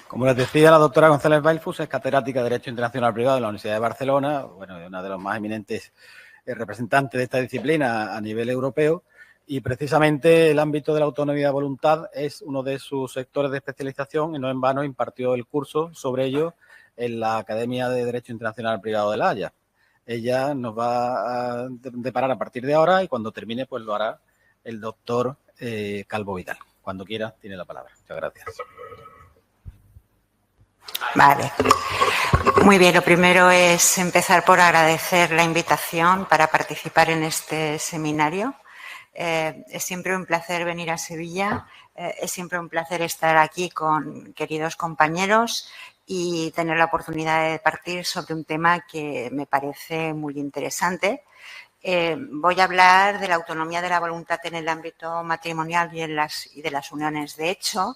Como les decía, la doctora González Bailfus es catedrática de Derecho Internacional Privado de la Universidad de Barcelona, bueno, es una de los más eminentes representantes de esta disciplina a nivel europeo, y precisamente el ámbito de la autonomía de voluntad es uno de sus sectores de especialización y no en vano impartió el curso sobre ello en la Academia de Derecho Internacional Privado de La Haya. Ella nos va a deparar a partir de ahora y cuando termine pues lo hará el doctor Calvo Vidal. Cuando quiera tiene la palabra. Muchas gracias. Vale. Muy bien, lo primero es empezar por agradecer la invitación para participar en este seminario. Es siempre un placer venir a Sevilla, es siempre un placer estar aquí con queridos compañeros y tener la oportunidad de debatir sobre un tema que me parece muy interesante. Voy a hablar de la autonomía de la voluntad en el ámbito matrimonial y de las uniones de hecho,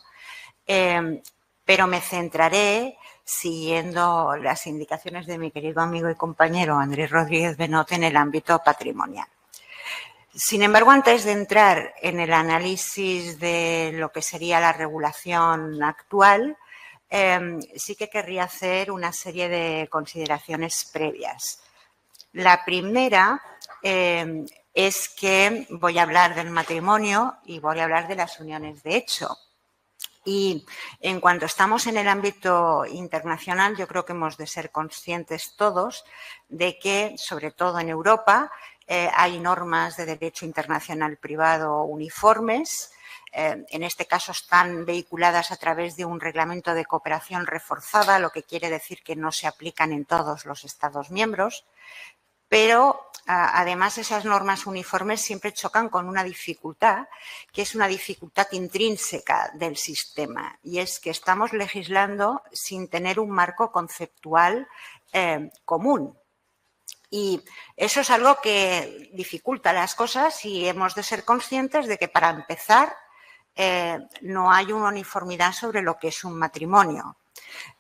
pero me centraré siguiendo las indicaciones de mi querido amigo y compañero Andrés Rodríguez Benot en el ámbito patrimonial. Sin embargo, antes de entrar en el análisis de lo que sería la regulación actual, sí que querría hacer una serie de consideraciones previas. La primera es que voy a hablar del matrimonio y voy a hablar de las uniones de hecho. Y en cuanto estamos en el ámbito internacional, yo creo que hemos de ser conscientes todos de que, sobre todo en Europa, hay normas de derecho internacional privado uniformes. En este caso están vehiculadas a través de un reglamento de cooperación reforzada, lo que quiere decir que no se aplican en todos los Estados miembros. Pero, además, esas normas uniformes siempre chocan con una dificultad, que es una dificultad intrínseca del sistema, y es que estamos legislando sin tener un marco conceptual común. Y eso es algo que dificulta las cosas y hemos de ser conscientes de que, para empezar, no hay una uniformidad sobre lo que es un matrimonio.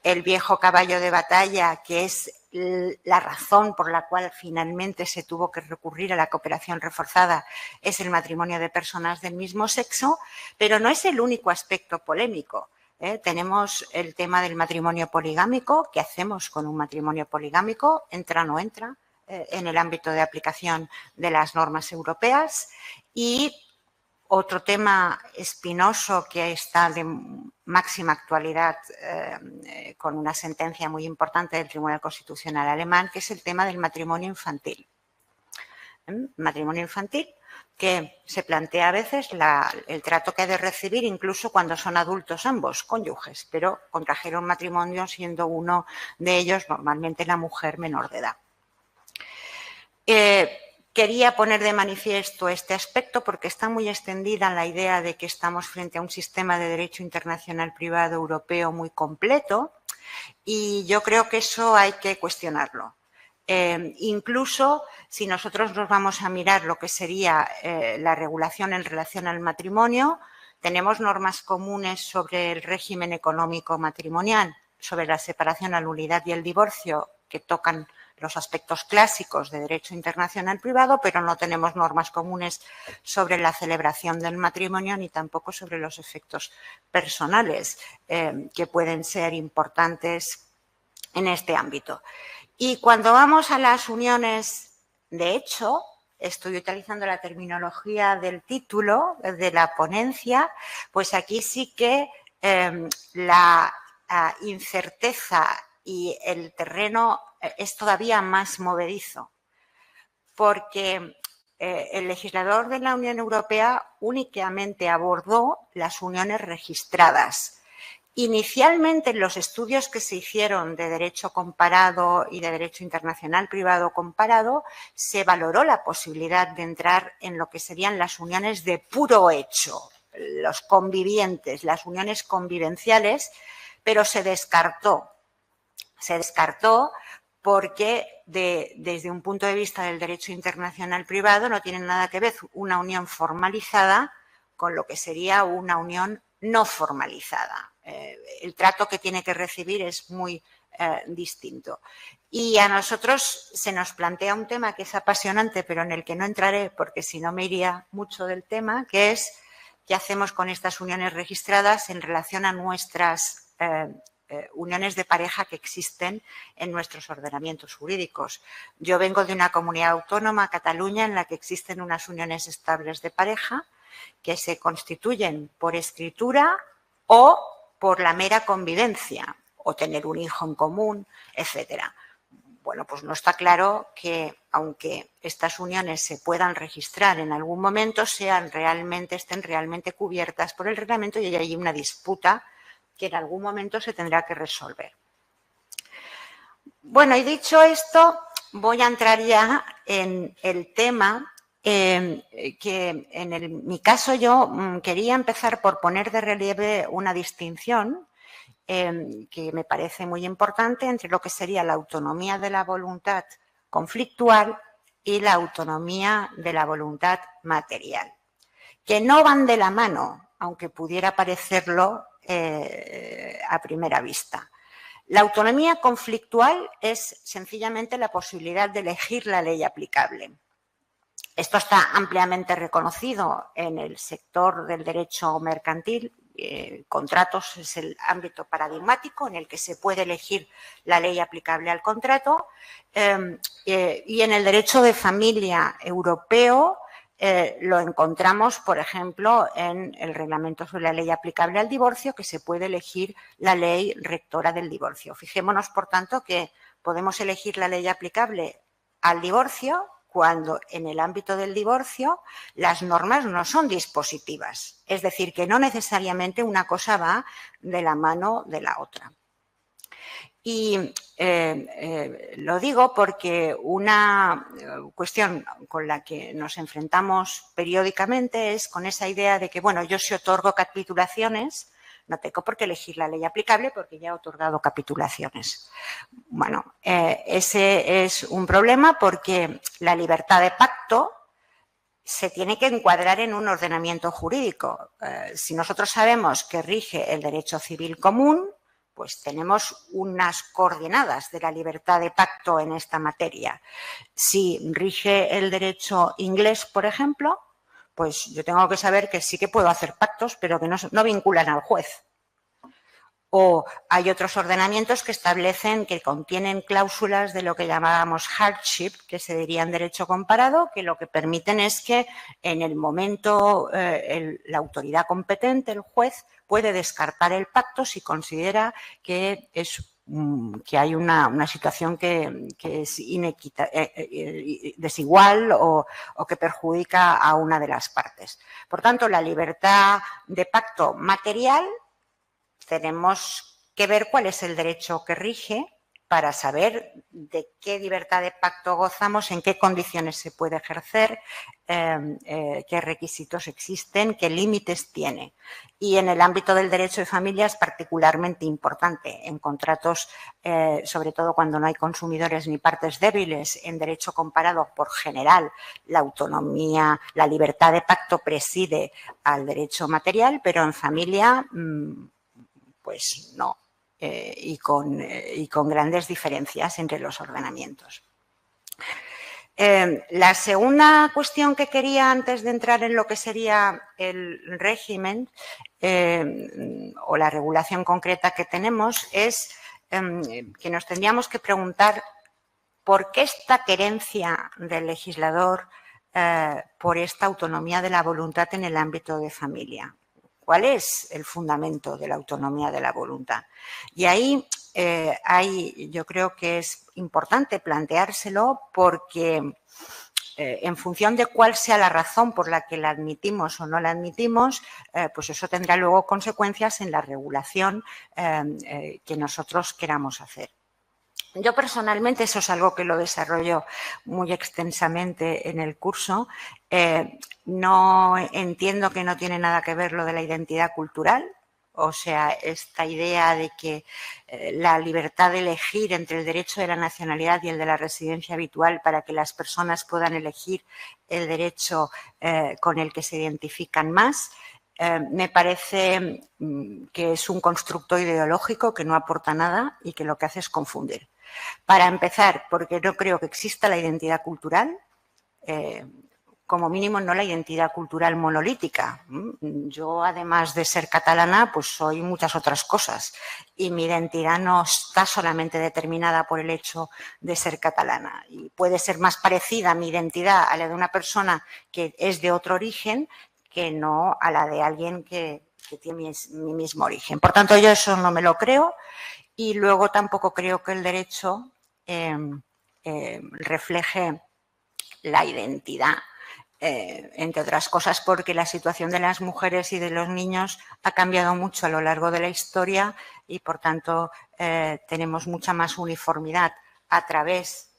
El viejo caballo de batalla, que es la razón por la cual finalmente se tuvo que recurrir a la cooperación reforzada, es el matrimonio de personas del mismo sexo, pero no es el único aspecto polémico. Tenemos el tema del matrimonio poligámico. ¿Qué hacemos con un matrimonio poligámico? ¿Entra o no entra en el ámbito de aplicación de las normas europeas? Y otro tema espinoso que está de máxima actualidad con una sentencia muy importante del Tribunal Constitucional alemán, que es el tema del matrimonio infantil. Matrimonio infantil que se plantea a veces el trato que ha de recibir incluso cuando son adultos ambos cónyuges, pero contrajeron matrimonio siendo uno de ellos normalmente la mujer menor de edad. Quería poner de manifiesto este aspecto porque está muy extendida la idea de que estamos frente a un sistema de derecho internacional privado europeo muy completo y yo creo que eso hay que cuestionarlo. Incluso si nosotros nos vamos a mirar lo que sería la regulación en relación al matrimonio, tenemos normas comunes sobre el régimen económico matrimonial, sobre la separación, la nulidad y el divorcio, que tocan los aspectos clásicos de derecho internacional privado, pero no tenemos normas comunes sobre la celebración del matrimonio ni tampoco sobre los efectos personales que pueden ser importantes en este ámbito. Y cuando vamos a las uniones de hecho, estoy utilizando la terminología del título de la ponencia, pues aquí sí que la incerteza y el terreno es todavía más movedizo, porque el legislador de la Unión Europea únicamente abordó las uniones registradas. Inicialmente, en los estudios que se hicieron de derecho comparado y de derecho internacional privado comparado, se valoró la posibilidad de entrar en lo que serían las uniones de puro hecho, los convivientes, las uniones convivenciales, pero se descartó. Se descartó porque desde un punto de vista del derecho internacional privado no tiene nada que ver una unión formalizada con lo que sería una unión no formalizada. El trato que tiene que recibir es muy distinto. Y a nosotros se nos plantea un tema que es apasionante, pero en el que no entraré porque si no me iría mucho del tema, que es qué hacemos con estas uniones registradas en relación a nuestras uniones de pareja que existen en nuestros ordenamientos jurídicos. Yo vengo de una comunidad autónoma, Cataluña, en la que existen unas uniones estables de pareja que se constituyen por escritura o por la mera convivencia, o tener un hijo en común, etcétera. Bueno, pues no está claro que, aunque estas uniones se puedan registrar en algún momento, estén realmente cubiertas por el reglamento y hay una disputa que en algún momento se tendrá que resolver. Bueno, y dicho esto, voy a entrar ya en el tema que en mi caso yo quería empezar por poner de relieve una distinción que me parece muy importante entre lo que sería la autonomía de la voluntad conflictual y la autonomía de la voluntad material, que no van de la mano, aunque pudiera parecerlo a primera vista. La autonomía conflictual es sencillamente la posibilidad de elegir la ley aplicable. Esto está ampliamente reconocido en el sector del derecho mercantil. Contratos es el ámbito paradigmático en el que se puede elegir la ley aplicable al contrato y en el derecho de familia europeo lo encontramos, por ejemplo, en el reglamento sobre la ley aplicable al divorcio, que se puede elegir la ley rectora del divorcio. Fijémonos, por tanto, que podemos elegir la ley aplicable al divorcio cuando en el ámbito del divorcio las normas no son dispositivas, es decir, que no necesariamente una cosa va de la mano de la otra. Y lo digo porque una cuestión con la que nos enfrentamos periódicamente es con esa idea de que, bueno, yo si otorgo capitulaciones, no tengo por qué elegir la ley aplicable porque ya he otorgado capitulaciones. Bueno, ese es un problema porque la libertad de pacto se tiene que encuadrar en un ordenamiento jurídico. Si nosotros sabemos que rige el derecho civil común, pues tenemos unas coordenadas de la libertad de pacto en esta materia. Si rige el derecho inglés, por ejemplo, pues yo tengo que saber que sí que puedo hacer pactos, pero que no vinculan al juez. O hay otros ordenamientos que establecen, que contienen cláusulas de lo que llamábamos hardship, que se diría en derecho comparado, que lo que permiten es que en el momento la autoridad competente, el juez, puede descartar el pacto si considera que hay una situación que es desigual o que perjudica a una de las partes. Por tanto, la libertad de pacto material, tenemos que ver cuál es el derecho que rige para saber de qué libertad de pacto gozamos, en qué condiciones se puede ejercer, qué requisitos existen, qué límites tiene. Y en el ámbito del derecho de familia es particularmente importante. En contratos, sobre todo cuando no hay consumidores ni partes débiles, en derecho comparado, por general, la autonomía, la libertad de pacto preside al derecho material, pero en familia, pues no. Y con grandes diferencias entre los ordenamientos. La segunda cuestión que quería, antes de entrar en lo que sería el régimen o la regulación concreta que tenemos, es que nos tendríamos que preguntar por qué esta querencia del legislador por esta autonomía de la voluntad en el ámbito de familia. ¿Cuál es el fundamento de la autonomía de la voluntad? Y ahí yo creo que es importante planteárselo porque en función de cuál sea la razón por la que la admitimos o no la admitimos, pues eso tendrá luego consecuencias en la regulación que nosotros queramos hacer. Yo personalmente, eso es algo que lo desarrollo muy extensamente en el curso, no entiendo que no tiene nada que ver lo de la identidad cultural, o sea, esta idea de que la libertad de elegir entre el derecho de la nacionalidad y el de la residencia habitual para que las personas puedan elegir el derecho con el que se identifican más, me parece que es un constructo ideológico que no aporta nada y que lo que hace es confundir. Para empezar, porque no creo que exista la identidad cultural. como mínimo no la identidad cultural monolítica. Yo, además de ser catalana, pues soy muchas otras cosas y mi identidad no está solamente determinada por el hecho de ser catalana. Y puede ser más parecida a mi identidad a la de una persona que es de otro origen que no a la de alguien que tiene mi mismo origen. Por tanto, yo eso no me lo creo y luego tampoco creo que el derecho refleje la identidad. Entre otras cosas porque la situación de las mujeres y de los niños ha cambiado mucho a lo largo de la historia y, por tanto, tenemos mucha más uniformidad a través,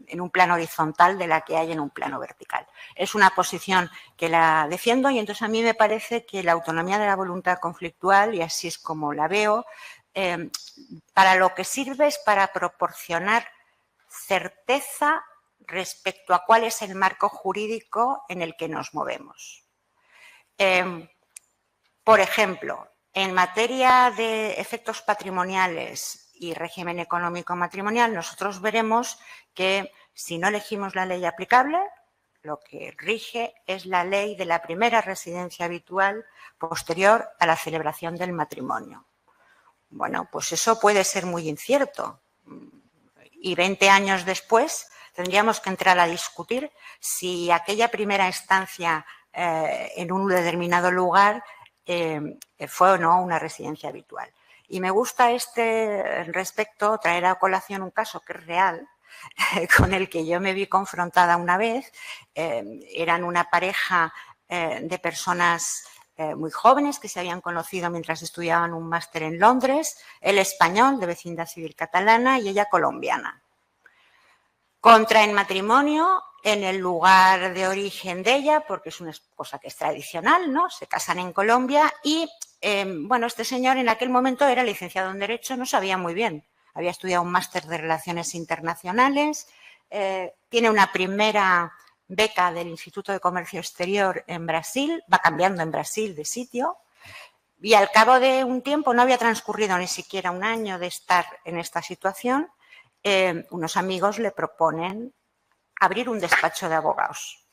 en un plano horizontal, de la que hay en un plano vertical. Es una posición que la defiendo y entonces a mí me parece que la autonomía de la voluntad conflictual, y así es como la veo, para lo que sirve es para proporcionar certeza respecto a cuál es el marco jurídico en el que nos movemos. Por ejemplo, en materia de efectos patrimoniales y régimen económico matrimonial, nosotros veremos que si no elegimos la ley aplicable, lo que rige es la ley de la primera residencia habitual posterior a la celebración del matrimonio. Bueno, pues eso puede ser muy incierto. Y 20 años después tendríamos que entrar a discutir si aquella primera estancia en un determinado lugar fue o no una residencia habitual. Y me gusta respecto traer a colación un caso que es real, con el que yo me vi confrontada una vez. Eran una pareja de personas muy jóvenes que se habían conocido mientras estudiaban un máster en Londres, él español, de vecindad civil catalana, y ella colombiana. Contraen matrimonio en el lugar de origen de ella, porque es una cosa que es tradicional, ¿no? Se casan en Colombia y, bueno, este señor en aquel momento era licenciado en Derecho, no sabía muy bien. Había estudiado un máster de Relaciones Internacionales, tiene una primera beca del Instituto de Comercio Exterior en Brasil, va cambiando en Brasil de sitio y al cabo de un tiempo, no había transcurrido ni siquiera un año de estar en esta situación, unos amigos le proponen abrir un despacho de abogados.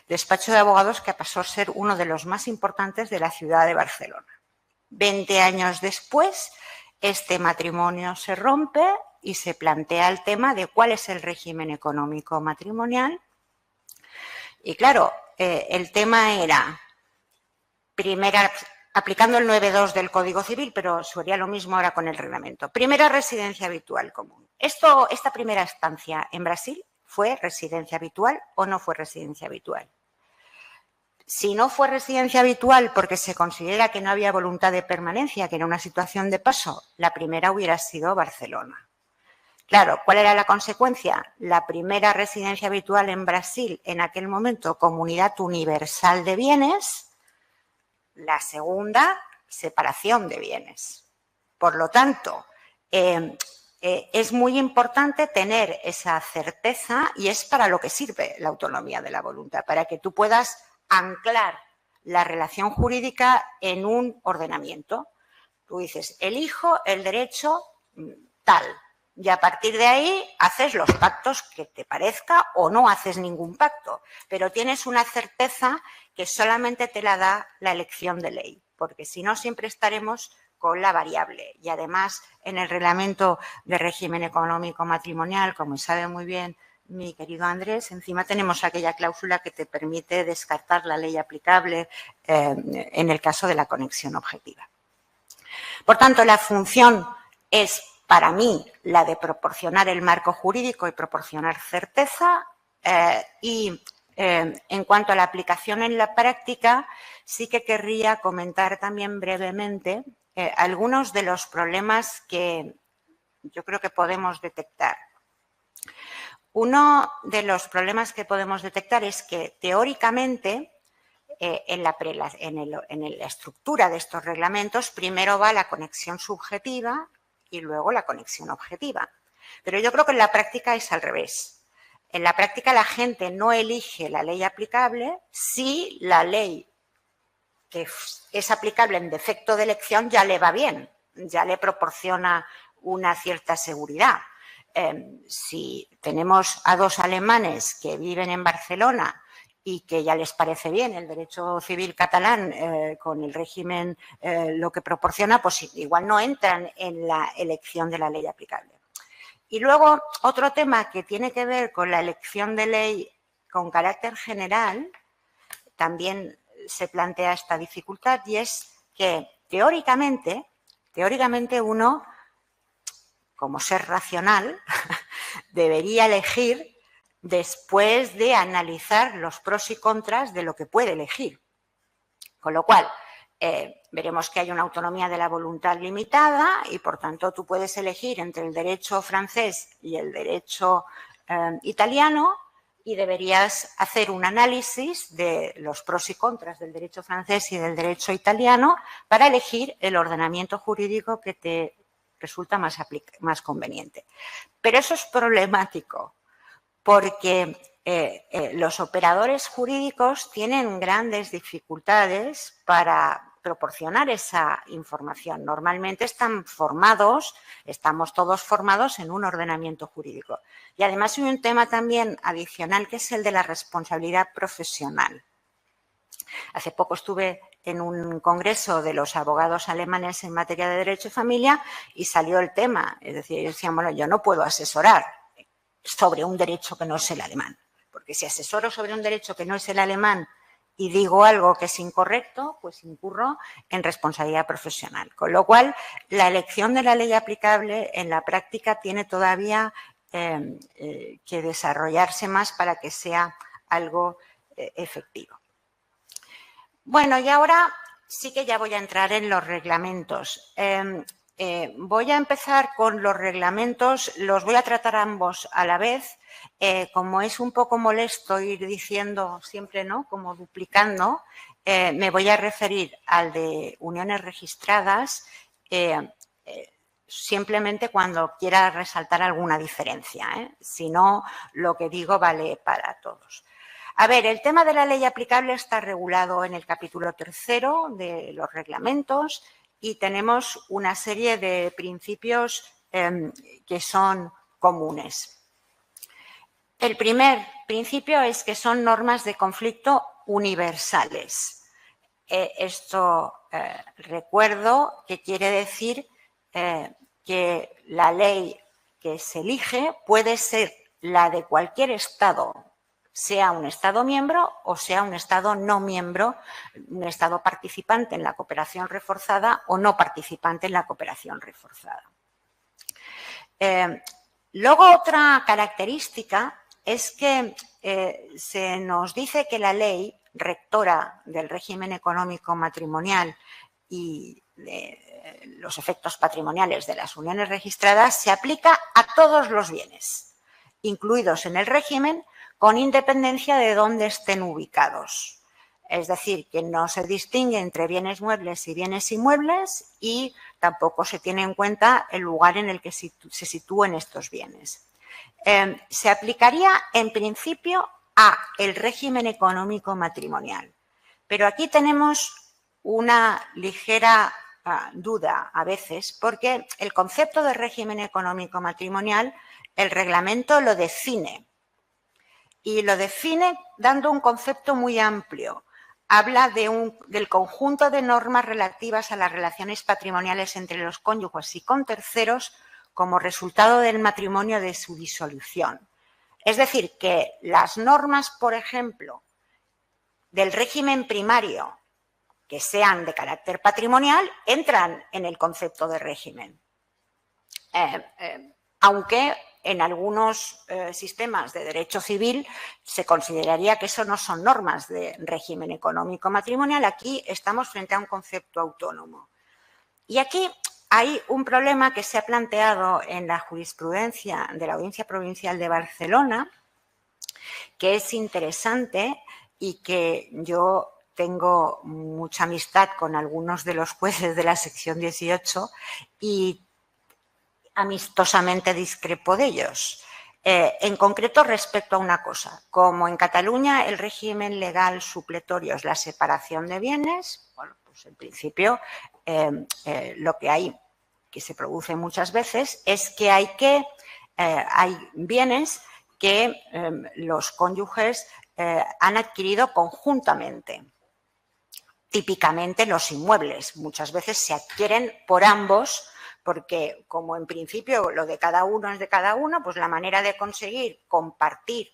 Despacho de abogados que pasó a ser uno de los más importantes de la ciudad de Barcelona. 20 años después, este matrimonio se rompe y se plantea el tema de cuál es el régimen económico matrimonial. Y claro, el tema era, aplicando el 9.2 del Código Civil, pero sería lo mismo ahora con el reglamento. Primera residencia habitual común. Esta primera estancia en Brasil, ¿fue residencia habitual o no fue residencia habitual? Si no fue residencia habitual porque se considera que no había voluntad de permanencia, que era una situación de paso, la primera hubiera sido Barcelona. Claro, ¿cuál era la consecuencia? La primera residencia habitual en Brasil, en aquel momento, comunidad universal de bienes. La segunda, separación de bienes. Por lo tanto, es muy importante tener esa certeza y es para lo que sirve la autonomía de la voluntad, para que tú puedas anclar la relación jurídica en un ordenamiento. Tú dices, elijo el derecho tal y a partir de ahí haces los pactos que te parezca o no haces ningún pacto, pero tienes una certeza que solamente te la da la elección de ley, porque si no siempre estaremos con la variable. Y además, en el reglamento de régimen económico matrimonial, como sabe muy bien mi querido Andrés, encima tenemos aquella cláusula que te permite descartar la ley aplicable en el caso de la conexión objetiva. Por tanto, la función es, para mí, la de proporcionar el marco jurídico y proporcionar certeza en cuanto a la aplicación en la práctica, sí que querría comentar también brevemente algunos de los problemas que yo creo que podemos detectar. Uno de los problemas que podemos detectar es que, teóricamente, en la estructura de estos reglamentos, primero va la conexión subjetiva y luego la conexión objetiva. Pero yo creo que en la práctica es al revés. En la práctica la gente no elige la ley aplicable si la ley que es aplicable en defecto de elección ya le va bien, ya le proporciona una cierta seguridad. Si tenemos a dos alemanes que viven en Barcelona y que ya les parece bien el derecho civil catalán con el régimen lo que proporciona, pues igual no entran en la elección de la ley aplicable. Y luego otro tema que tiene que ver con la elección de ley con carácter general, también se plantea esta dificultad, y es que teóricamente uno, como ser racional, debería elegir después de analizar los pros y contras de lo que puede elegir. Con lo cual, veremos que hay una autonomía de la voluntad limitada y, por tanto, tú puedes elegir entre el derecho francés y el derecho italiano, y deberías hacer un análisis de los pros y contras del derecho francés y del derecho italiano para elegir el ordenamiento jurídico que te resulta más conveniente. Pero eso es problemático porque los operadores jurídicos tienen grandes dificultades para proporcionar esa información. Normalmente estamos todos formados en un ordenamiento jurídico. Y además hay un tema también adicional que es el de la responsabilidad profesional. Hace poco estuve en un congreso de los abogados alemanes en materia de derecho y familia y salió el tema. Es decir, ellos decían, bueno, yo no puedo asesorar sobre un derecho que no es el alemán, porque si asesoro sobre un derecho que no es el alemán y digo algo que es incorrecto, pues incurro en responsabilidad profesional. Con lo cual, la elección de la ley aplicable en la práctica tiene todavía que desarrollarse más para que sea algo efectivo. Bueno, y ahora sí que ya voy a entrar en los reglamentos. Voy a empezar con los reglamentos, los voy a tratar ambos a la vez. Como es un poco molesto ir diciendo siempre, ¿no?, como duplicando, me voy a referir al de uniones registradas simplemente cuando quiera resaltar alguna diferencia, Si no, lo que digo vale para todos. A ver, el tema de la ley aplicable está regulado en el capítulo 3 de los reglamentos y tenemos una serie de principios que son comunes. El primer principio es que son normas de conflicto universales. Esto recuerdo que quiere decir que la ley que se elige puede ser la de cualquier Estado, sea un Estado miembro o sea un Estado no miembro, un Estado participante en la cooperación reforzada o no participante en la cooperación reforzada. Luego, otra característica es que se nos dice que la ley rectora del régimen económico matrimonial y de los efectos patrimoniales de las uniones registradas se aplica a todos los bienes, incluidos en el régimen, con independencia de dónde estén ubicados. Es decir, que no se distingue entre bienes muebles y bienes inmuebles y tampoco se tiene en cuenta el lugar en el que se sitúen estos bienes. Se aplicaría en principio a el régimen económico matrimonial, pero aquí tenemos una ligera duda a veces porque el concepto de régimen económico matrimonial el reglamento lo define y lo define dando un concepto muy amplio. Habla del conjunto de normas relativas a las relaciones patrimoniales entre los cónyuges y con terceros como resultado del matrimonio de su disolución. Es decir, que las normas, por ejemplo, del régimen primario que sean de carácter patrimonial entran en el concepto de régimen. Aunque en algunos sistemas de derecho civil se consideraría que eso no son normas de régimen económico matrimonial. Aquí estamos frente a un concepto autónomo. Y aquí hay un problema que se ha planteado en la jurisprudencia de la Audiencia Provincial de Barcelona, que es interesante y que yo tengo mucha amistad con algunos de los jueces de la sección 18 y amistosamente discrepo de ellos. En concreto, respecto a una cosa, como en Cataluña el régimen legal supletorio es la separación de bienes, bueno, pues en principio lo que hay, que se produce muchas veces, es que hay bienes que los cónyuges han adquirido conjuntamente. Típicamente los inmuebles muchas veces se adquieren por ambos porque, como en principio lo de cada uno es de cada uno, pues la manera de conseguir compartir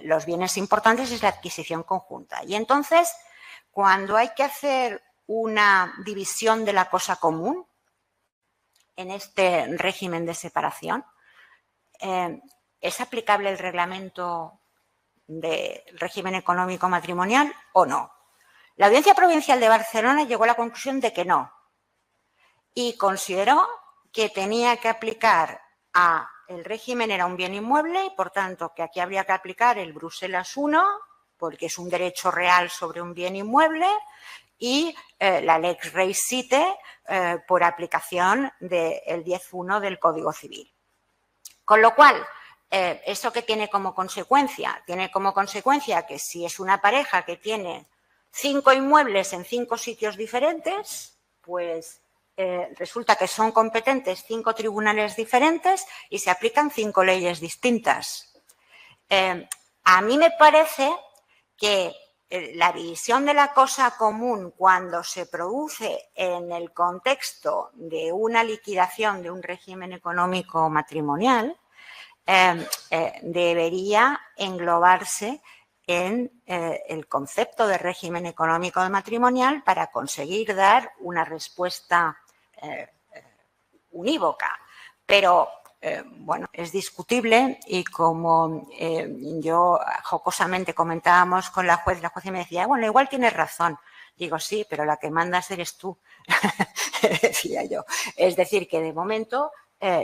los bienes importantes es la adquisición conjunta. Y entonces, cuando hay que hacer una división de la cosa común en este régimen de separación, ¿es aplicable el reglamento del régimen económico matrimonial o no? La Audiencia Provincial de Barcelona llegó a la conclusión de que no y consideró que tenía que aplicar el régimen era un bien inmueble y, por tanto, que aquí habría que aplicar el Bruselas I, porque es un derecho real sobre un bien inmueble, y la Lex Reis Sitte por aplicación del 10.1 del Código Civil. Con lo cual, ¿eso qué tiene como consecuencia? Tiene como consecuencia que si es una pareja que tiene 5 inmuebles en 5 sitios diferentes, pues resulta que son competentes 5 tribunales diferentes y se aplican 5 leyes distintas. A mí me parece que la división de la cosa común cuando se produce en el contexto de una liquidación de un régimen económico matrimonial debería englobarse en el concepto de régimen económico matrimonial para conseguir dar una respuesta unívoca. Pero, bueno, es discutible y como yo jocosamente comentábamos con la juez me decía, bueno, igual tienes razón. Digo, sí, pero la que mandas eres tú, decía yo. Es decir, que de momento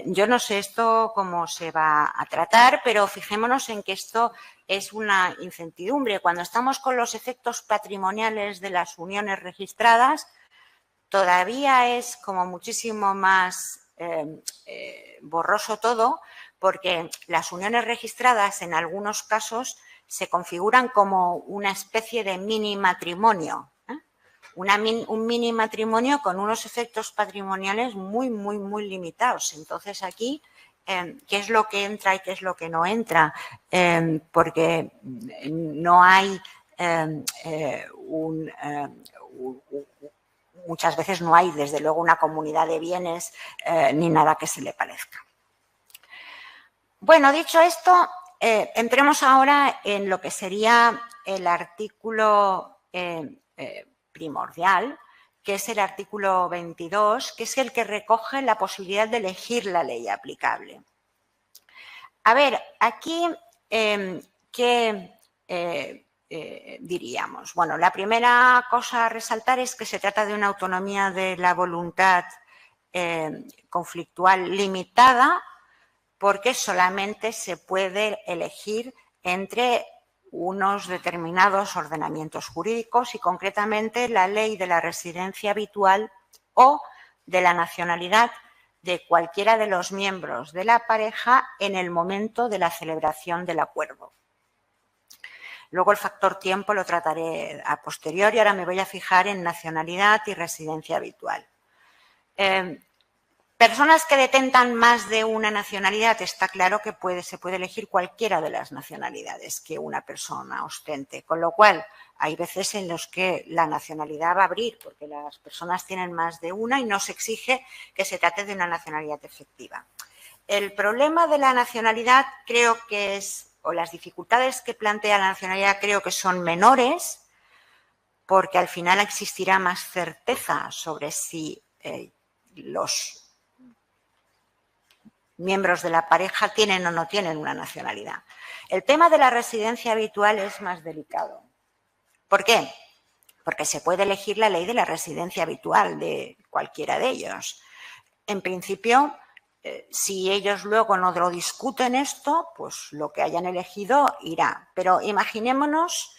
yo no sé esto cómo se va a tratar, pero fijémonos en que esto es una incertidumbre. Cuando estamos con los efectos patrimoniales de las uniones registradas, todavía es como muchísimo más borroso todo, porque las uniones registradas en algunos casos se configuran como una especie de mini matrimonio. Un mini matrimonio con unos efectos patrimoniales muy, muy, muy limitados. Entonces, aquí, ¿qué es lo que entra y qué es lo que no entra? Porque no hay muchas veces no hay, desde luego, una comunidad de bienes ni nada que se le parezca. Bueno, dicho esto, entremos ahora en lo que sería el artículo primordial, que es el artículo 22, que es el que recoge la posibilidad de elegir la ley aplicable. A ver, aquí, ¿qué diríamos? Bueno, la primera cosa a resaltar es que se trata de una autonomía de la voluntad conflictual limitada, porque solamente se puede elegir entre unos determinados ordenamientos jurídicos y concretamente la ley de la residencia habitual o de la nacionalidad de cualquiera de los miembros de la pareja en el momento de la celebración del acuerdo. Luego el factor tiempo lo trataré a posteriori, ahora me voy a fijar en nacionalidad y residencia habitual. Personas que detentan más de una nacionalidad, está claro que se puede elegir cualquiera de las nacionalidades que una persona ostente, con lo cual hay veces en los que la nacionalidad va a abrir porque las personas tienen más de una y no se exige que se trate de una nacionalidad efectiva. El problema de la nacionalidad creo que es, o las dificultades que plantea la nacionalidad creo que son menores, porque al final existirá más certeza sobre si los miembros de la pareja tienen o no tienen una nacionalidad. El tema de la residencia habitual es más delicado. ¿Por qué? Porque se puede elegir la ley de la residencia habitual de cualquiera de ellos. En principio, si ellos luego no lo discuten esto, pues lo que hayan elegido irá. Pero imaginémonos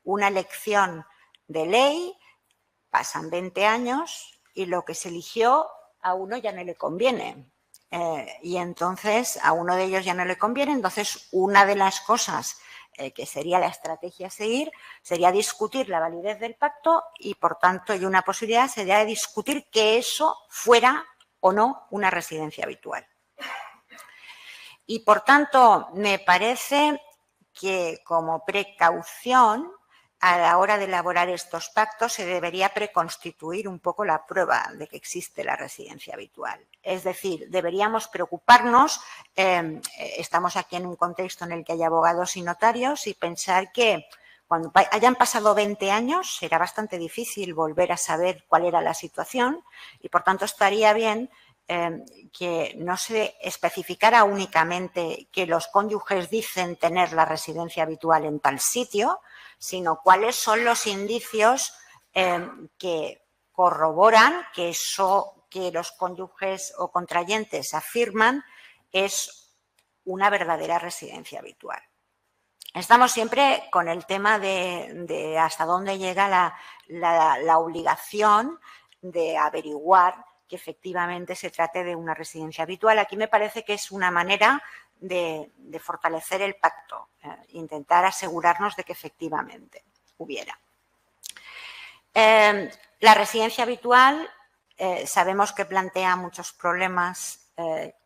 una elección de ley, pasan 20 años y lo que se eligió a uno ya no le conviene. Y entonces a uno de ellos ya no le conviene, entonces una de las cosas que sería la estrategia a seguir sería discutir la validez del pacto y por tanto y una posibilidad sería de discutir que eso fuera o no una residencia habitual. Y por tanto me parece que como precaución a la hora de elaborar estos pactos se debería preconstituir un poco la prueba de que existe la residencia habitual. Es decir, deberíamos preocuparnos, estamos aquí en un contexto en el que hay abogados y notarios, y pensar que cuando hayan pasado 20 años será bastante difícil volver a saber cuál era la situación y, por tanto, estaría bien que no se especificara únicamente que los cónyuges dicen tener la residencia habitual en tal sitio, sino cuáles son los indicios que corroboran que eso que los cónyuges o contrayentes afirman es una verdadera residencia habitual. Estamos siempre con el tema de hasta dónde llega la obligación de averiguar que efectivamente se trate de una residencia habitual. Aquí me parece que es una manera de fortalecer el pacto, intentar asegurarnos de que efectivamente hubiera. La residencia habitual sabemos que plantea muchos problemas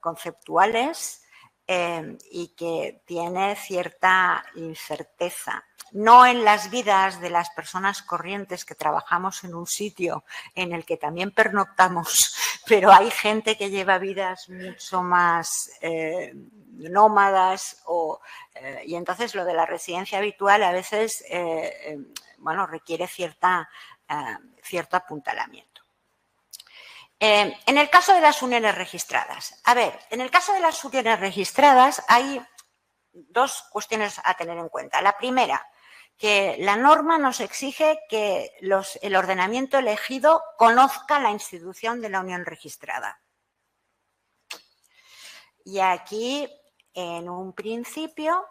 conceptuales y que tiene cierta incerteza. No en las vidas de las personas corrientes que trabajamos en un sitio en el que también pernoctamos, pero hay gente que lleva vidas mucho más nómadas y entonces lo de la residencia habitual a veces requiere cierto apuntalamiento. En el caso de las uniones registradas, en el caso de las uniones registradas hay dos cuestiones a tener en cuenta. La primera, que la norma nos exige que el ordenamiento elegido conozca la institución de la unión registrada. Y aquí, en un principio,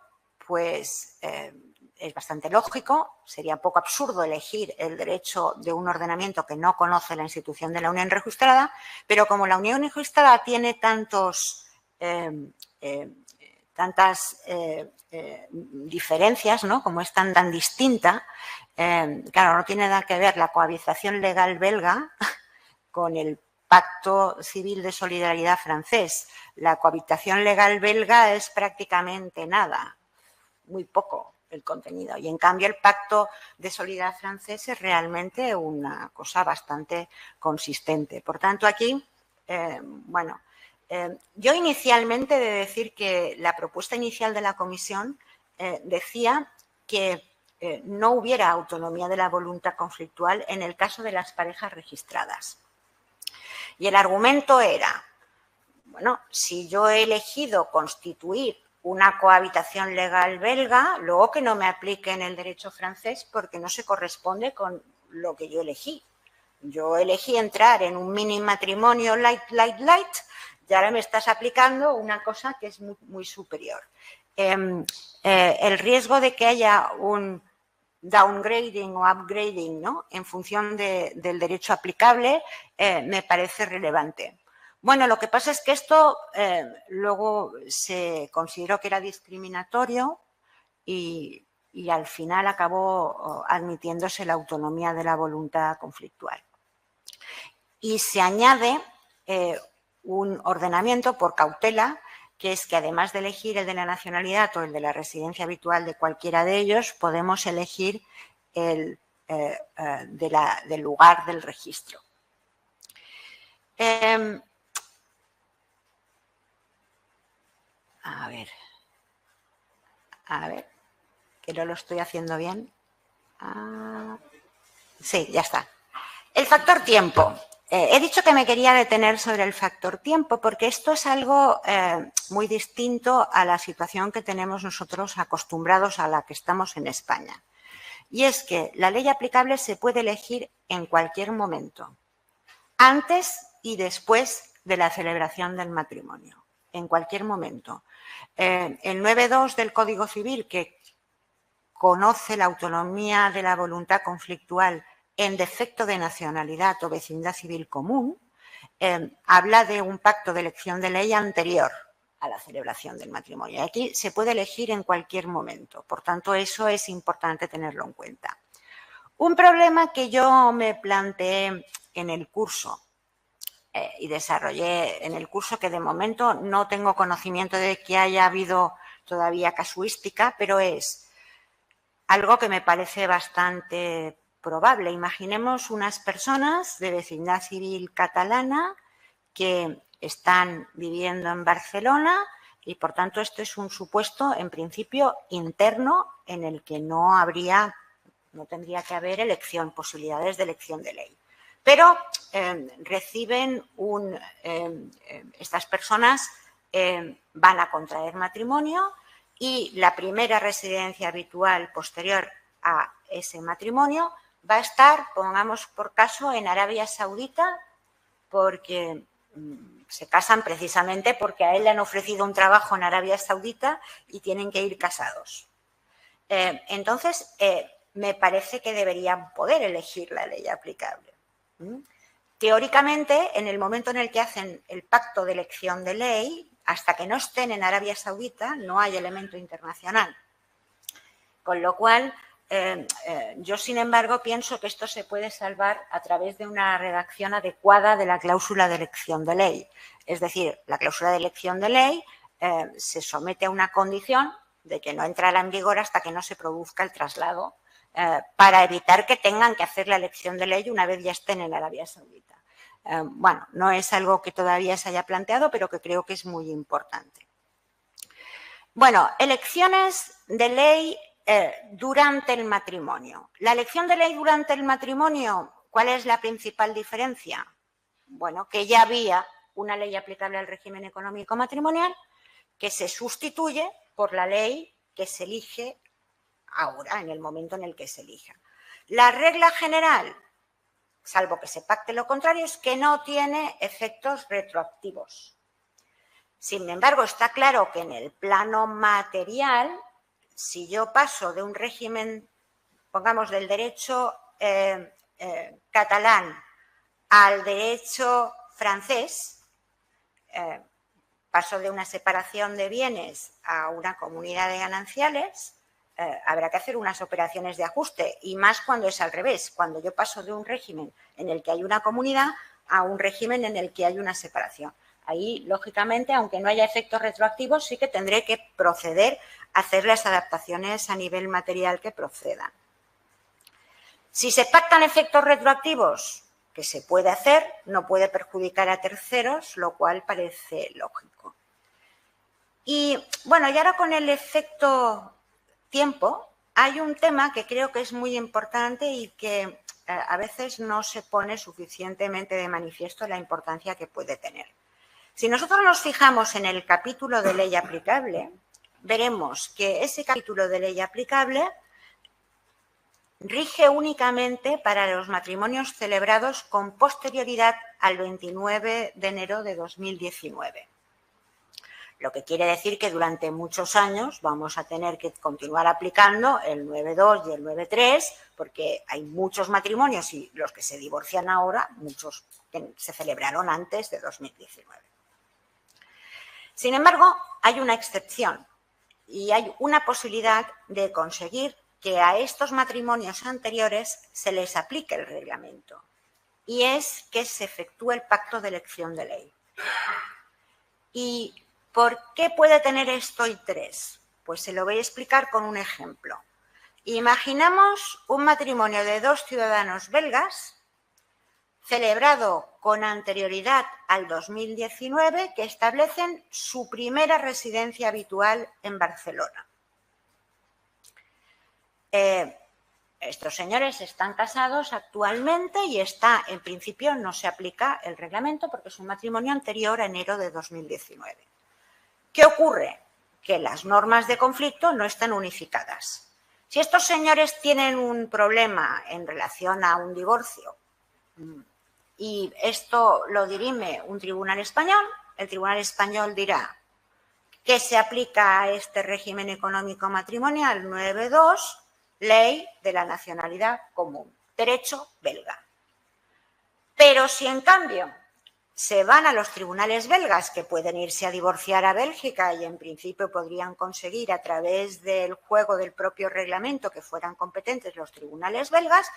pues es bastante lógico, sería un poco absurdo elegir el derecho de un ordenamiento que no conoce la institución de la unión registrada, pero como la unión registrada tiene tantas diferencias, ¿no? Como es tan distinta, claro, no tiene nada que ver la cohabitación legal belga con el Pacto Civil de Solidaridad francés. La cohabitación legal belga es prácticamente nada, muy poco el contenido. Y en cambio el Pacto de Solidaridad francés es realmente una cosa bastante consistente. Por tanto, aquí, yo inicialmente he de decir que la propuesta inicial de la Comisión decía que no hubiera autonomía de la voluntad conflictual en el caso de las parejas registradas. Y el argumento era, bueno, si yo he elegido constituir una cohabitación legal belga, luego que no me apliquen el derecho francés porque no se corresponde con lo que yo elegí. Yo elegí entrar en un mini matrimonio light, y ahora me estás aplicando una cosa que es muy, muy superior. El riesgo de que haya un downgrading o upgrading, ¿no?, en función del derecho aplicable, me parece relevante. Bueno, lo que pasa es que esto luego se consideró que era discriminatorio y al final acabó admitiéndose la autonomía de la voluntad conflictual. Y se añade un ordenamiento por cautela, que es que además de elegir el de la nacionalidad o el de la residencia habitual de cualquiera de ellos, podemos elegir el del lugar del registro. A ver, que no lo estoy haciendo bien. Sí, ya está. El factor tiempo. He dicho que me quería detener sobre el factor tiempo porque esto es algo muy distinto a la situación que tenemos nosotros acostumbrados a la que estamos en España. Y es que la ley aplicable se puede elegir en cualquier momento, antes y después de la celebración del matrimonio, en cualquier momento. El 9.2 del Código Civil, que conoce la autonomía de la voluntad conflictual en defecto de nacionalidad o vecindad civil común, habla de un pacto de elección de ley anterior a la celebración del matrimonio. Aquí se puede elegir en cualquier momento, por tanto, eso es importante tenerlo en cuenta. Un problema que yo me planteé en el curso y desarrollé en el curso, que de momento no tengo conocimiento de que haya habido todavía casuística, pero es algo que me parece bastante probable. Imaginemos unas personas de vecindad civil catalana que están viviendo en Barcelona y, por tanto, esto es un supuesto, en principio, interno en el que no tendría que haber posibilidades de elección de ley. Pero reciben estas personas van a contraer matrimonio y la primera residencia habitual posterior a ese matrimonio va a estar, pongamos por caso, en Arabia Saudita, porque se casan precisamente porque a él le han ofrecido un trabajo en Arabia Saudita y tienen que ir casados. Entonces, me parece que deberían poder elegir la ley aplicable. Teóricamente, en el momento en el que hacen el pacto de elección de ley, hasta que no estén en Arabia Saudita, no hay elemento internacional. Con lo cual, yo, sin embargo, pienso que esto se puede salvar a través de una redacción adecuada de la cláusula de elección de ley. Es decir, la cláusula de elección de ley se somete a una condición de que no entrará en vigor hasta que no se produzca el traslado, para evitar que tengan que hacer la elección de ley una vez ya estén en Arabia Saudita. Bueno, no es algo que todavía se haya planteado, pero que creo que es muy importante. Bueno, elecciones de ley durante el matrimonio. La elección de ley durante el matrimonio, ¿cuál es la principal diferencia? Bueno, que ya había una ley aplicable al régimen económico matrimonial que se sustituye por la ley que se elige ahora, en el momento en el que se elija. La regla general, salvo que se pacte lo contrario, es que no tiene efectos retroactivos. Sin embargo, está claro que en el plano material, si yo paso de un régimen, pongamos, del derecho catalán al derecho francés, paso de una separación de bienes a una comunidad de gananciales, habrá que hacer unas operaciones de ajuste, y más cuando es al revés, cuando yo paso de un régimen en el que hay una comunidad a un régimen en el que hay una separación. Ahí, lógicamente, aunque no haya efectos retroactivos, sí que tendré que proceder a hacer las adaptaciones a nivel material que procedan. Si se pactan efectos retroactivos, que se puede hacer, no puede perjudicar a terceros, lo cual parece lógico. Y bueno, y ahora con el efecto tiempo, hay un tema que creo que es muy importante y que a veces no se pone suficientemente de manifiesto la importancia que puede tener. Si nosotros nos fijamos en el capítulo de ley aplicable, veremos que ese capítulo de ley aplicable rige únicamente para los matrimonios celebrados con posterioridad al 29 de enero de 2019. Lo que quiere decir que durante muchos años vamos a tener que continuar aplicando el 9.2 y el 9.3, porque hay muchos matrimonios y los que se divorcian ahora, muchos que se celebraron antes de 2019. Sin embargo, hay una excepción y hay una posibilidad de conseguir que a estos matrimonios anteriores se les aplique el reglamento, y es que se efectúe el pacto de elección de ley. ¿Y por qué puede tener esto interés? Pues se lo voy a explicar con un ejemplo. Imaginamos un matrimonio de dos ciudadanos belgas celebrado con anterioridad al 2019 que establecen su primera residencia habitual en Barcelona. Estos señores están casados actualmente y en principio no se aplica el reglamento porque es un matrimonio anterior a enero de 2019. ¿Qué ocurre? Que las normas de conflicto no están unificadas. Si estos señores tienen un problema en relación a un divorcio y esto lo dirime un tribunal español, el tribunal español dirá que se aplica a este régimen económico matrimonial 9.2, ley de la nacionalidad común, derecho belga. Pero si en cambio se van a los tribunales belgas, que pueden irse a divorciar a Bélgica y en principio podrían conseguir a través del juego del propio reglamento que fueran competentes los tribunales belgas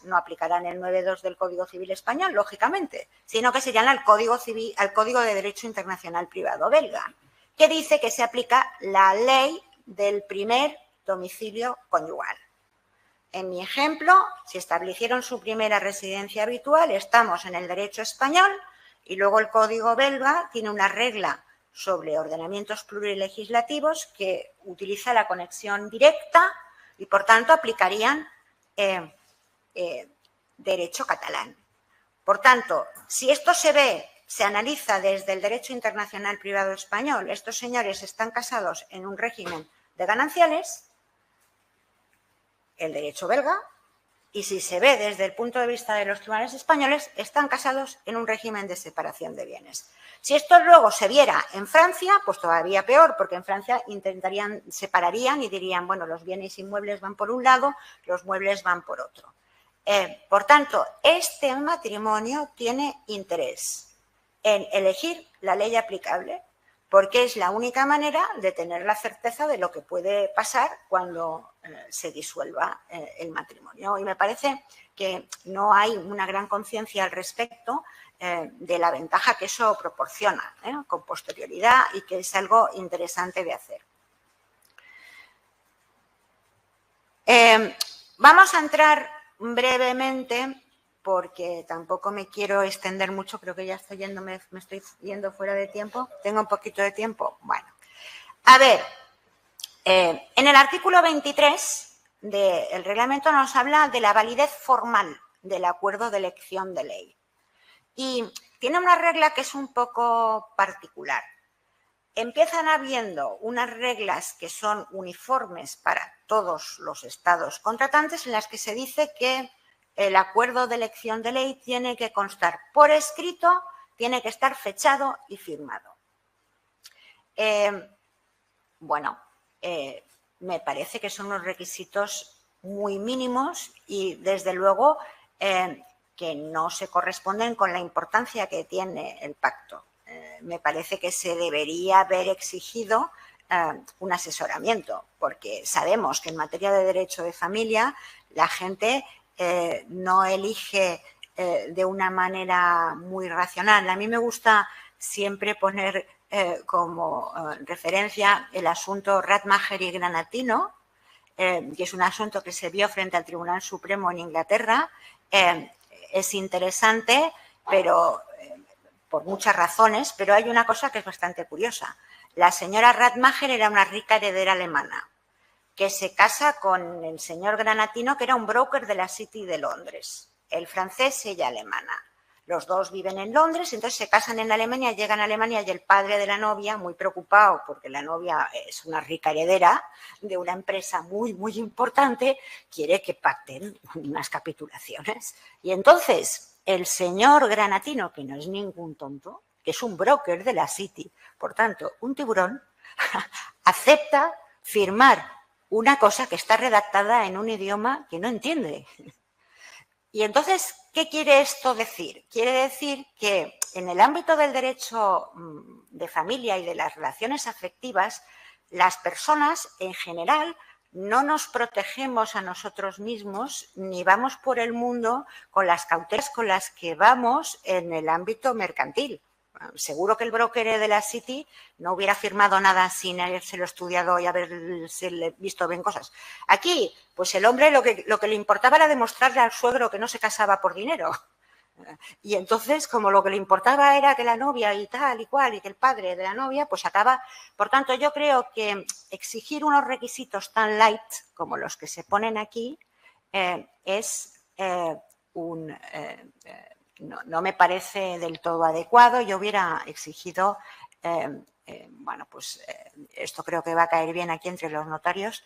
no aplicarán el 9.2 del Código Civil español, lógicamente, sino que se irían al Código de Derecho Internacional Privado belga. que dice que se aplica la ley del primer domicilio conyugal. En mi ejemplo, si establecieron su primera residencia habitual, estamos en el derecho español y luego el Código belga tiene una regla sobre ordenamientos plurilegislativos que utiliza la conexión directa y, por tanto, aplicarían derecho catalán. Por tanto, si esto se analiza desde el derecho internacional privado español, estos señores están casados en un régimen de gananciales, el derecho belga, y si se ve desde el punto de vista de los tribunales españoles, están casados en un régimen de separación de bienes. Si esto luego se viera en Francia, pues todavía peor, porque en Francia separarían y dirían, bueno, los bienes inmuebles van por un lado, los muebles van por otro. Por tanto, este matrimonio tiene interés en elegir la ley aplicable, porque es la única manera de tener la certeza de lo que puede pasar cuando se disuelva el matrimonio. Y me parece que no hay una gran conciencia al respecto de la ventaja que eso proporciona con posterioridad y que es algo interesante de hacer. Vamos a entrar brevemente, porque tampoco me quiero extender mucho, creo que ya me estoy yendo fuera de tiempo. ¿Tengo un poquito de tiempo? Bueno, a ver, en el artículo 23 del reglamento nos habla de la validez formal del acuerdo de elección de ley. Y tiene una regla que es un poco particular. Empiezan habiendo unas reglas que son uniformes para todos los estados contratantes, en las que se dice que el acuerdo de elección de ley tiene que constar por escrito, tiene que estar fechado y firmado. Me parece que son unos requisitos muy mínimos y, desde luego, que no se corresponden con la importancia que tiene el pacto. Me parece que se debería haber exigido un asesoramiento, porque sabemos que en materia de derecho de familia la gente no elige de una manera muy racional. A mí me gusta siempre poner como referencia el asunto Radmacher y Granatino, que es un asunto que se vio frente al Tribunal Supremo en Inglaterra. Es interesante, pero por muchas razones, pero hay una cosa que es bastante curiosa. La señora Radmacher era una rica heredera alemana que se casa con el señor Granatino, que era un broker de la City de Londres. El francés, ella alemana. Los dos viven en Londres, entonces se casan en Alemania, llegan a Alemania y el padre de la novia, muy preocupado porque la novia es una rica heredera de una empresa muy, muy importante, quiere que pacten unas capitulaciones. Y entonces el señor Granatino, que no es ningún tonto, que es un broker de la City, por tanto, un tiburón, acepta firmar una cosa que está redactada en un idioma que no entiende. Y entonces, ¿qué quiere esto decir? Quiere decir que en el ámbito del derecho de familia y de las relaciones afectivas, las personas en general no nos protegemos a nosotros mismos ni vamos por el mundo con las cautelas con las que vamos en el ámbito mercantil. Seguro que el broker de la City no hubiera firmado nada sin habérselo estudiado y haberse visto bien cosas. Aquí, pues el hombre lo que le importaba era demostrarle al suegro que no se casaba por dinero. Y entonces, como lo que le importaba era que la novia y tal y cual, y que el padre de la novia, pues acaba. Por tanto, yo creo que exigir unos requisitos tan light como los que se ponen aquí no me parece del todo adecuado. Yo hubiera exigido, esto creo que va a caer bien aquí entre los notarios,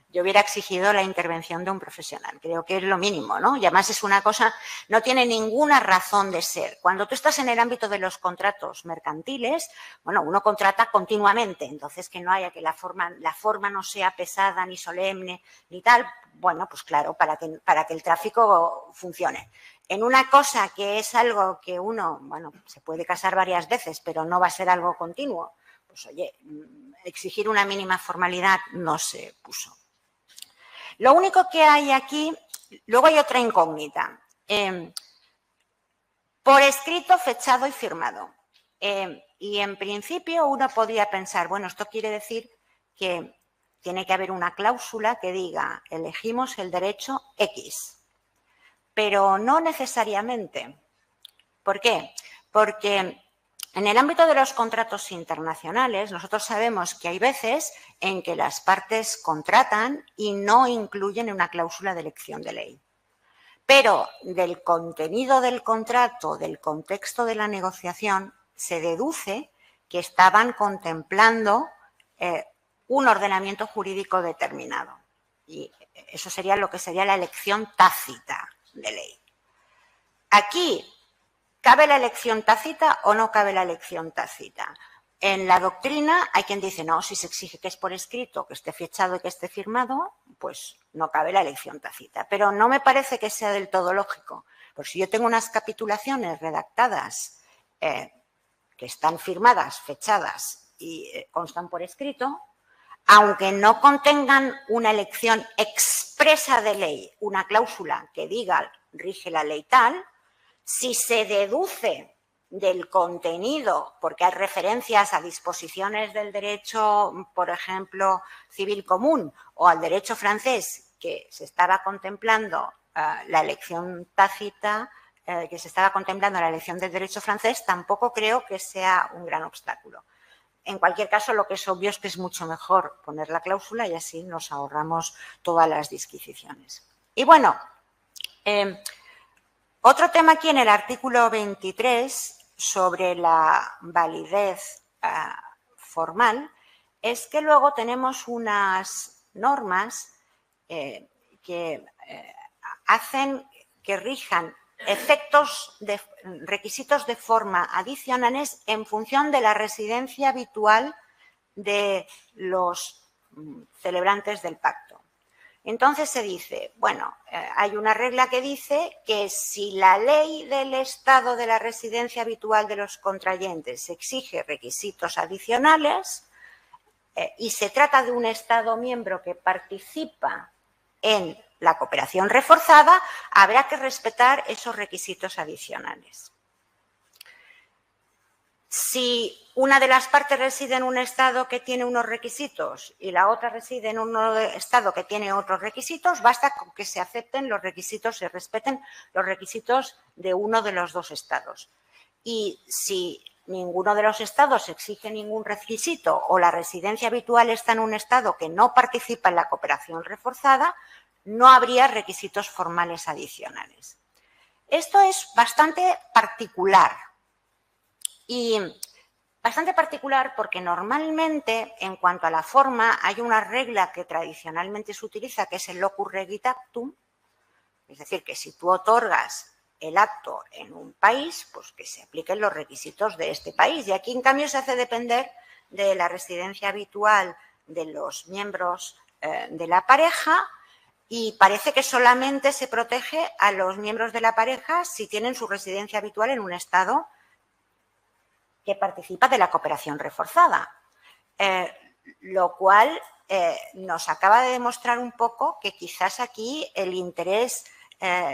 yo hubiera exigido la intervención de un profesional. Creo que es lo mínimo, ¿no? Y además es una cosa, no tiene ninguna razón de ser. Cuando tú estás en el ámbito de los contratos mercantiles, bueno, uno contrata continuamente, entonces que no haya que la forma no sea pesada ni solemne ni tal, bueno, pues claro, para que el tráfico funcione. En una cosa que es algo que uno, bueno, se puede casar varias veces, pero no va a ser algo continuo, pues oye, exigir una mínima formalidad no se puso. Lo único que hay aquí, luego hay otra incógnita. Por escrito, fechado y firmado. Y en principio uno podría pensar, bueno, esto quiere decir que tiene que haber una cláusula que diga elegimos el derecho X, pero no necesariamente. ¿Por qué? Porque en el ámbito de los contratos internacionales nosotros sabemos que hay veces en que las partes contratan y no incluyen una cláusula de elección de ley. Pero del contenido del contrato, del contexto de la negociación, se deduce que estaban contemplando un ordenamiento jurídico determinado. Y eso sería lo que sería la elección tácita de ley. Aquí, ¿cabe la elección tácita o no cabe la elección tácita? En la doctrina hay quien dice, no, si se exige que es por escrito, que esté fechado y que esté firmado, pues no cabe la elección tácita. Pero no me parece que sea del todo lógico. Porque si yo tengo unas capitulaciones redactadas que están firmadas, fechadas y constan por escrito, aunque no contengan una elección expresa de ley, una cláusula que diga rige la ley tal, si se deduce del contenido, porque hay referencias a disposiciones del derecho, por ejemplo, civil común o al derecho francés, que se estaba contemplando la elección tácita, que se estaba contemplando la elección del derecho francés, tampoco creo que sea un gran obstáculo. En cualquier caso, lo que es obvio es que es mucho mejor poner la cláusula y así nos ahorramos todas las disquisiciones. Y bueno, otro tema aquí en el artículo 23 sobre la validez formal es que luego tenemos unas normas que hacen que rijan requisitos de forma adicionales en función de la residencia habitual de los celebrantes del pacto. Entonces se dice, bueno, hay una regla que dice que si la ley del estado de la residencia habitual de los contrayentes exige requisitos adicionales y se trata de un estado miembro que participa en la cooperación reforzada, habrá que respetar esos requisitos adicionales. Si una de las partes reside en un estado que tiene unos requisitos y la otra reside en un estado que tiene otros requisitos, basta con que se acepten los requisitos, se respeten los requisitos de uno de los dos estados. Y si ninguno de los estados exige ningún requisito o la residencia habitual está en un estado que no participa en la cooperación reforzada, no habría requisitos formales adicionales. Esto es bastante particular. Y bastante particular porque normalmente, en cuanto a la forma, hay una regla que tradicionalmente se utiliza, que es el locus regit actum, es decir, que si tú otorgas el acto en un país, pues que se apliquen los requisitos de este país. Y aquí, en cambio, se hace depender de la residencia habitual de los miembros de la pareja y parece que solamente se protege a los miembros de la pareja si tienen su residencia habitual en un estado que participa de la cooperación reforzada, lo cual nos acaba de demostrar un poco que quizás aquí el interés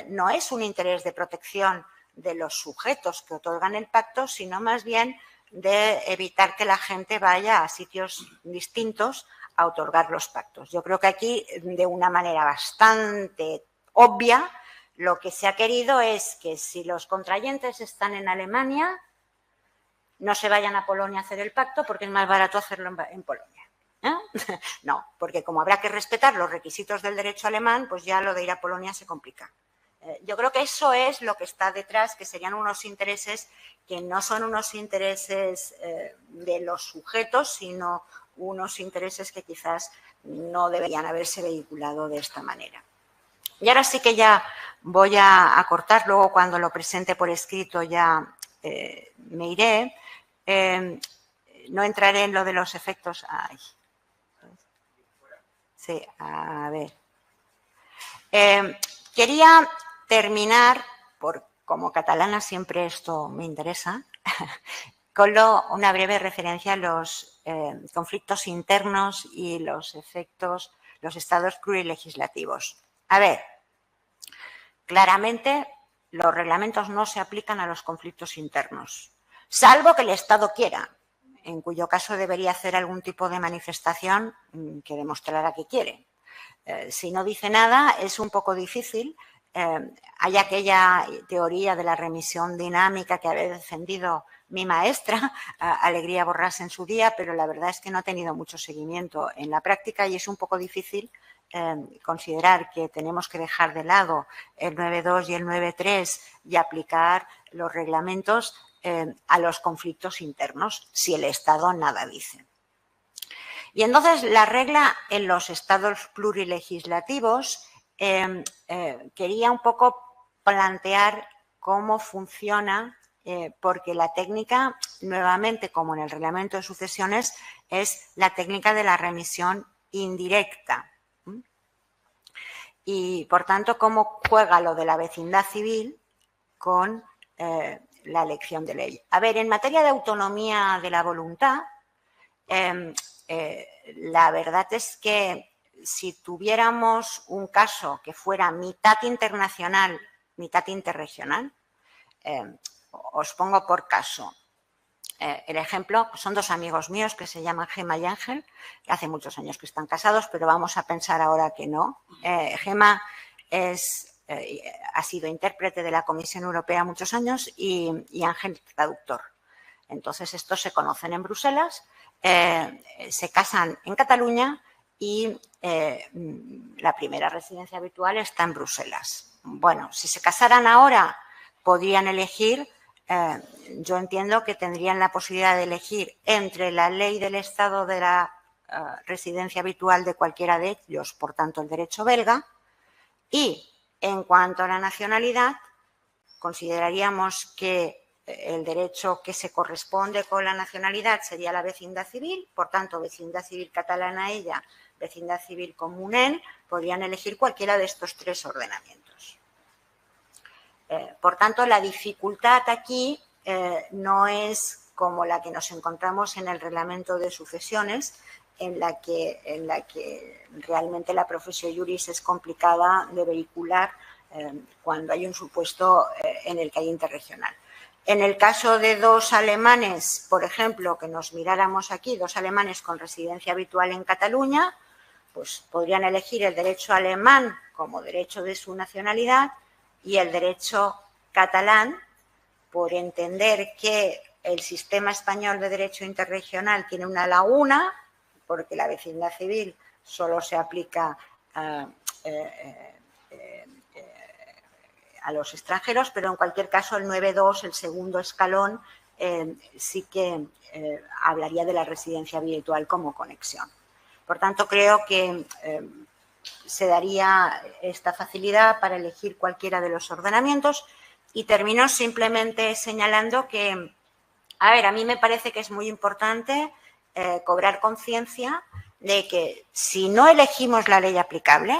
no es un interés de protección de los sujetos que otorgan el pacto, sino más bien de evitar que la gente vaya a sitios distintos a otorgar los pactos. Yo creo que aquí, de una manera bastante obvia, lo que se ha querido es que si los contrayentes están en Alemania, no se vayan a Polonia a hacer el pacto porque es más barato hacerlo en Polonia. No, porque como habrá que respetar los requisitos del derecho alemán, pues ya lo de ir a Polonia se complica. Yo creo que eso es lo que está detrás, que serían unos intereses que no son unos intereses de los sujetos, sino unos intereses que quizás no deberían haberse vehiculado de esta manera. Y ahora sí que ya voy a cortar, luego cuando lo presente por escrito ya me iré. No entraré en lo de los efectos. Ay. Sí, a ver. Quería terminar, como catalana siempre esto me interesa, con una breve referencia a los conflictos internos y los efectos, los estados plurilegislativos. A ver, claramente los reglamentos no se aplican a los conflictos internos, salvo que el Estado quiera. en cuyo caso debería hacer algún tipo de manifestación que demostrara que quiere. Si no dice nada, es un poco difícil. Hay aquella teoría de la remisión dinámica que había defendido mi maestra, Alegría Borrás, en su día, pero la verdad es que no ha tenido mucho seguimiento en la práctica y es un poco difícil considerar que tenemos que dejar de lado el 9.2 y el 9.3 y aplicar los reglamentos a los conflictos internos, si el Estado nada dice. Y entonces la regla en los estados plurilegislativos quería un poco plantear cómo funciona, porque la técnica, nuevamente, como en el reglamento de sucesiones, es la técnica de la remisión indirecta. Y, por tanto, cómo juega lo de la vecindad civil con la elección de ley. A ver, en materia de autonomía de la voluntad, la verdad es que si tuviéramos un caso que fuera mitad internacional, mitad interregional, os pongo por caso. El ejemplo, son dos amigos míos que se llaman Gema y Ángel, que hace muchos años que están casados, pero vamos a pensar ahora que no. Gema ha sido intérprete de la Comisión Europea muchos años y Ángel traductor. Entonces, estos se conocen en Bruselas, se casan en Cataluña y la primera residencia habitual está en Bruselas. Bueno, si se casaran ahora, podrían elegir, yo entiendo que tendrían la posibilidad de elegir entre la ley del Estado de la residencia habitual de cualquiera de ellos, por tanto el derecho belga, y en cuanto a la nacionalidad, consideraríamos que el derecho que se corresponde con la nacionalidad sería la vecindad civil, por tanto, vecindad civil catalana ella, vecindad civil comunén, podrían elegir cualquiera de estos tres ordenamientos. Por tanto, la dificultad aquí no es como la que nos encontramos en el reglamento de sucesiones, en la que realmente la profesión juris es complicada de vehicular cuando hay un supuesto en el que hay interregional. En el caso de dos alemanes, por ejemplo, que nos miráramos aquí, dos alemanes con residencia habitual en Cataluña, pues podrían elegir el derecho alemán como derecho de su nacionalidad y el derecho catalán, por entender que el sistema español de derecho interregional tiene una laguna, porque la vecindad civil solo se aplica a los extranjeros, pero en cualquier caso el 9.2, el segundo escalón, sí que hablaría de la residencia habitual como conexión. Por tanto, creo que se daría esta facilidad para elegir cualquiera de los ordenamientos y termino simplemente señalando que, a ver, a mí me parece que es muy importante cobrar conciencia de que si no elegimos la ley aplicable,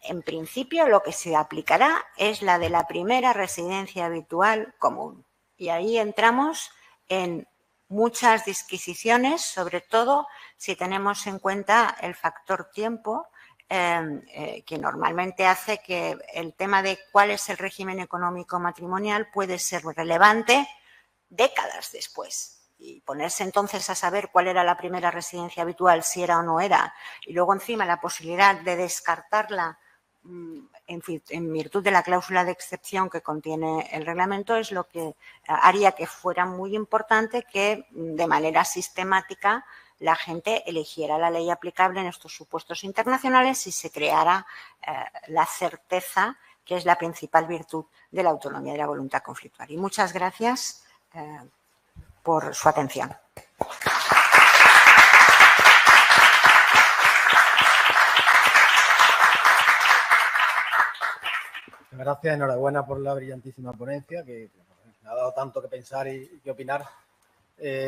en principio lo que se aplicará es la de la primera residencia habitual común. Y ahí entramos en muchas disquisiciones, sobre todo si tenemos en cuenta el factor tiempo, que normalmente hace que el tema de cuál es el régimen económico matrimonial puede ser relevante décadas después. Y ponerse entonces a saber cuál era la primera residencia habitual, si era o no era, y luego encima la posibilidad de descartarla en virtud de la cláusula de excepción que contiene el reglamento, es lo que haría que fuera muy importante que de manera sistemática la gente eligiera la ley aplicable en estos supuestos internacionales y se creara la certeza, que es la principal virtud de la autonomía de la voluntad conflictual. Y muchas gracias por su atención. Gracias, enhorabuena por la brillantísima ponencia, que me ha dado tanto que pensar y que opinar.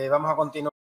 Vamos a continuar.